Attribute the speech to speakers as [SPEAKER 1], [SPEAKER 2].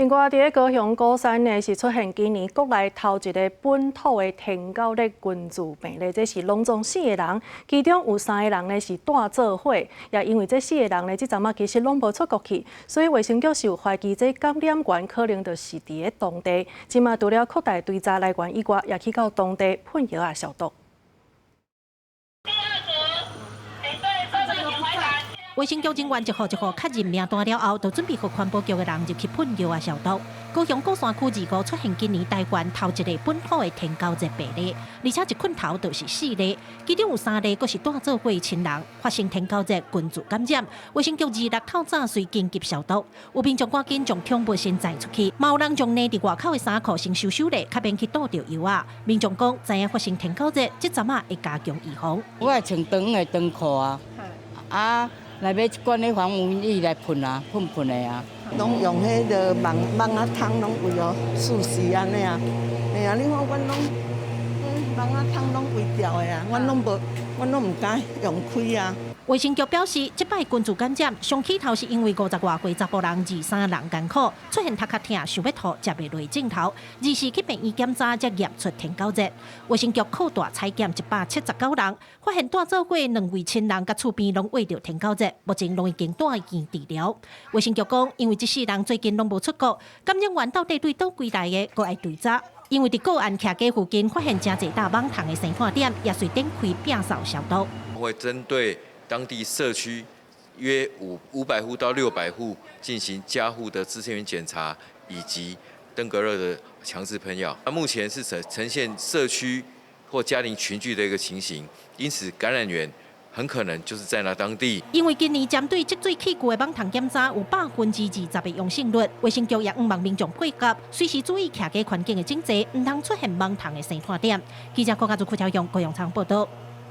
[SPEAKER 1] 另外，伫高雄鼓山呢是出现今年国内头一个本土的天狗热群聚病例，这是拢总4个人，其中有3个人呢是带做伙，也因为这4个人呢，即阵啊其实拢无出国去，所以卫生局是有怀疑这感染源可能就是伫个当地。即马除了扩大追查来源以外，也去到当地喷药啊消毒。
[SPEAKER 2] 卫生局人员一号确认名单了后，就准备和环保局的人入去喷药啊消毒。高雄鼓山区2号出现今年台湾头一个本土的天狗热病例，而且一困头就是4例，其中有3例，阁是带做伙的亲人发生天狗热群聚感染。卫生局26透早随紧急消毒，有民众赶紧将恐怖先载出去，嘛有人将内伫外口的衫裤先收咧，较免去倒着药啊。民众讲，知影发生天狗热，即阵啊会加强预防。
[SPEAKER 3] 我会穿长的长裤啊，来买一罐的防蚊液来喷啊，喷的啊。
[SPEAKER 4] 拢用迄个蚊仔汤，拢为了舒适安尼啊。哎呀，你看阮拢，蚊仔汤拢微调的啊，阮拢唔敢用开啊。
[SPEAKER 2] 卫生局表示，这摆群聚感染上起头是因为50外岁查甫人23人艰苦，出现头壳痛、想要吐、食袂落镜头，24去病院检查才验出天狗热。卫生局扩大采检179人，发现带做伙2位亲人甲厝边拢患着天狗热，目前拢已经带院治疗。卫生局讲，因为这4人最近拢无出国，感染源到底对倒归来的，阁爱追查。因为伫个案徛街附近发现真侪大网虫的生产点，也随展开摒扫消毒。
[SPEAKER 5] 会针对 当地社区约500户到600户进行家户的支线源检查，以及登革热的强制喷药。目前是呈现社区或家庭群聚的一个情形，因此感染源很可能就是在那当地。
[SPEAKER 2] 因为今年针对积水器具的网虫检查有20%的阳性率，卫生局也望民众配合，随时注意徛街环境的整洁，唔通出现网虫的生产点。记者郭家族邱超阳高雄场报道。